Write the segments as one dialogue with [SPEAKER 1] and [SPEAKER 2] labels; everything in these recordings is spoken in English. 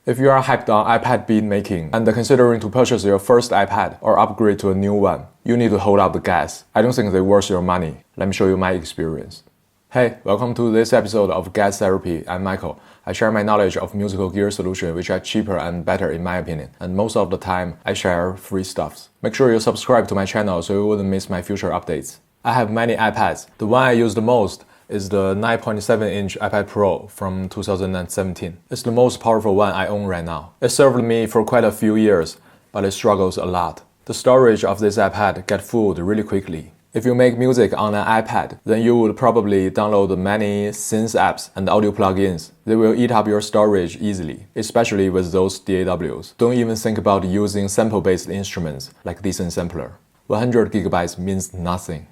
[SPEAKER 1] If you are hyped on iPad beat making and considering to purchase your first iPad or upgrade to a new one, you need to hold up the gas. I don't think they're worth your money. Let me show you my experience. Hey, welcome to this episode of Gas Therapy. I'm Michael. I share my knowledge of musical gear solutions which are cheaper and better in my opinion. And most of the time, I share free stuffs. Make sure you subscribe to my channel so you wouldn't miss my future updates. I have many iPads. The one I use the most is the 9.7-inch iPad Pro from 2017. It's the most powerful one I own right now. It served me for quite a few years, but it struggles a lot. The storage of this iPad gets full really quickly. If you make music on an iPad, then you would probably download many synth apps and audio plugins. They will eat up your storage easily, especially with those DAWs. Don't even think about using sample-based instruments like this sampler. 100 gigabytes means nothing.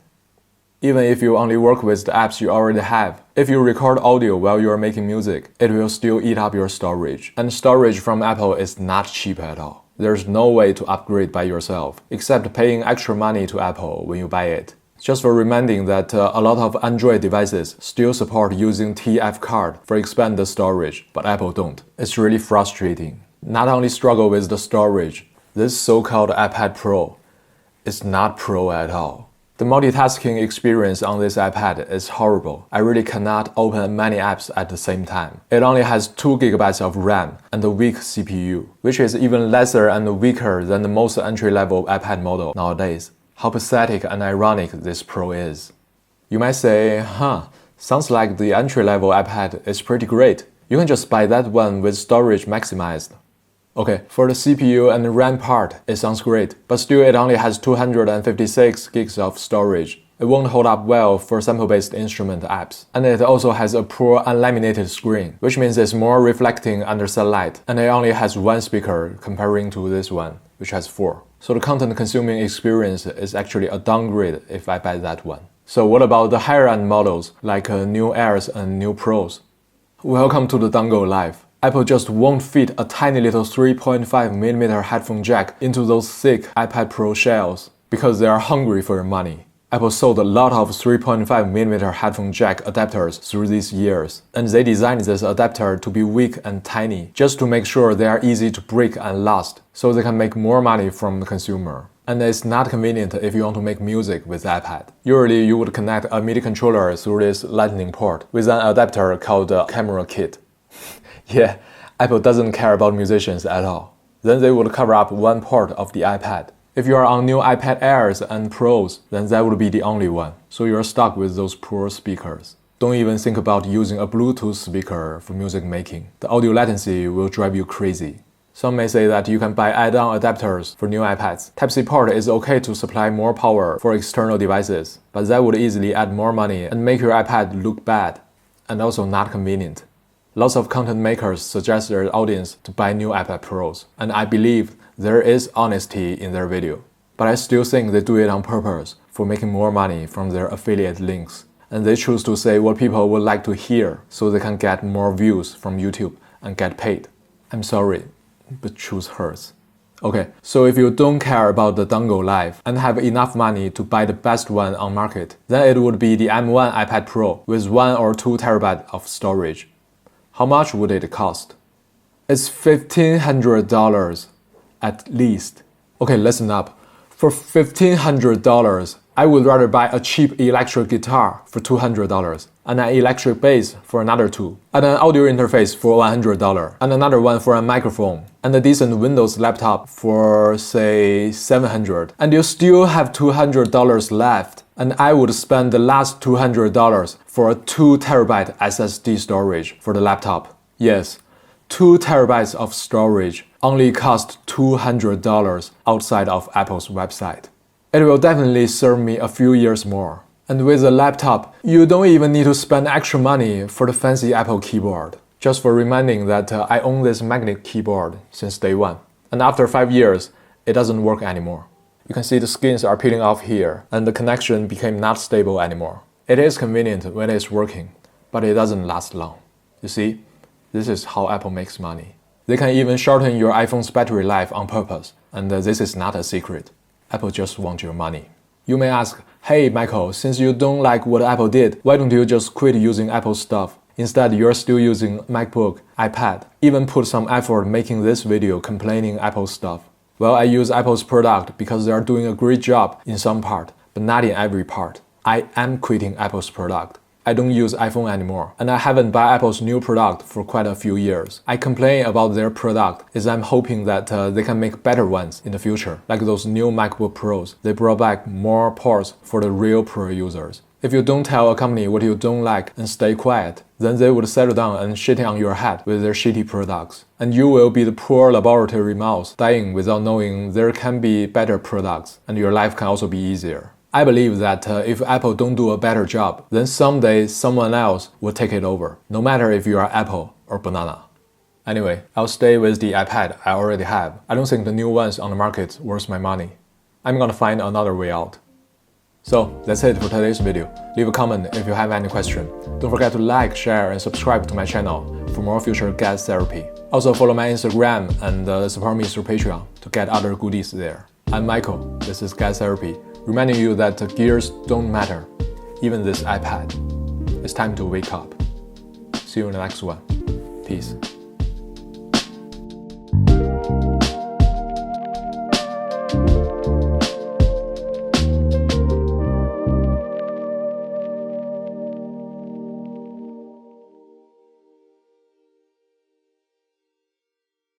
[SPEAKER 1] Even if you only work with the apps you already have, if you record audio while you are making music, it will still eat up your storage. And storage from Apple is not cheap at all. There's no way to upgrade by yourself, except paying extra money to Apple when you buy it. Just for reminding that a lot of Android devices still support using TF card for expand the storage, but Apple don't. It's really frustrating. Not only struggle with the storage, this so-called iPad Pro is not pro at all. The multitasking experience on this iPad is horrible. I really cannot open many apps at the same time. It only has 2 gigabytes of RAM and a weak CPU, which is even lesser and weaker than the most entry-level iPad model nowadays. How pathetic and ironic this Pro is. You might say, sounds like the entry-level iPad is pretty great. You can just buy that one with storage maximized. Okay, for the CPU and the RAM part, it sounds great, but still it only has 256 gigs of storage. It won't hold up well for sample-based instrument apps. And it also has a poor unlaminated screen, which means it's more reflecting under sunlight, and it only has 1 speaker comparing to this one, which has 4. So the content consuming experience is actually a downgrade if I buy that one. So what about the higher end models like new Airs and new Pros? Welcome to the Dongle life. Apple just won't fit a tiny little 3.5mm headphone jack into those thick iPad Pro shells because they are hungry for your money. Apple sold a lot of 3.5mm headphone jack adapters through these years, and they designed this adapter to be weak and tiny just to make sure they are easy to break and lost, so they can make more money from the consumer. And it's not convenient if you want to make music with iPad. Usually you would connect a MIDI controller through this lightning port with an adapter called a camera kit. Yeah, Apple doesn't care about musicians at all. Then they would cover up one port of the iPad. If you are on new iPad Airs and Pros, then that would be the only one. So you're stuck with those poor speakers. Don't even think about using a Bluetooth speaker for music making. The audio latency will drive you crazy. Some may say that you can buy add-on adapters for new iPads. Type-C port is okay to supply more power for external devices, but that would easily add more money and make your iPad look bad, and also not convenient. Lots of content makers suggest their audience to buy new iPad Pros, and I believe there is honesty in their video. But I still think they do it on purpose for making more money from their affiliate links, and they choose to say what people would like to hear so they can get more views from YouTube and get paid. I'm sorry, but truth hurts. Okay, so if you don't care about the Dongle life and have enough money to buy the best one on market, then it would be the M1 iPad Pro with 1 or 2 terabytes of storage. How much would it cost? It's $1,500 at least. Okay, listen up. For $1,500, I would rather buy a cheap electric guitar for $200, and an electric bass for another $2, and an audio interface for $100, and another one for a microphone, and a decent Windows laptop for, say, $700. And you still have $200 left, and I would spend the last $200 for a 2 terabyte SSD storage for the laptop. Yes, 2 terabytes of storage only cost $200 outside of Apple's website. It will definitely serve me a few years more. And with a laptop, you don't even need to spend extra money for the fancy Apple keyboard. Just for reminding that I own this magnet keyboard since day one. And after 5 years, it doesn't work anymore. You can see the skins are peeling off here, and the connection became not stable anymore. It is convenient when it's working, but it doesn't last long. You see, this is how Apple makes money. They can even shorten your iPhone's battery life on purpose, and this is not a secret. Apple just wants your money. You may ask, hey Michael, since you don't like what Apple did, why don't you just quit using Apple stuff? Instead, you're still using MacBook, iPad, even put some effort making this video complaining Apple stuff. Well, I use Apple's product because they are doing a great job in some part, but not in every part. I am quitting Apple's product. I don't use iPhone anymore, and I haven't bought Apple's new product for quite a few years. I complain about their product as I'm hoping that they can make better ones in the future, like those new MacBook Pros. They brought back more ports for the real pro users. If you don't tell a company what you don't like and stay quiet, then they would settle down and shitting on your head with their shitty products. And you will be the poor laboratory mouse dying without knowing there can be better products, and your life can also be easier. I believe that if Apple don't do a better job, then someday someone else will take it over, no matter if you are Apple or banana. Anyway, I'll stay with the iPad I already have. I don't think the new ones on the market worth my money. I'm gonna find another way out. So that's it for today's video. Leave a comment if you have any question. Don't forget to like, share, and subscribe to my channel for more future guest therapy. Also follow my Instagram and support me through Patreon to get other goodies there. I'm Michael, this is Guest Therapy, reminding you that gears don't matter, even this iPad. It's time to wake up. See you in the next one. Peace.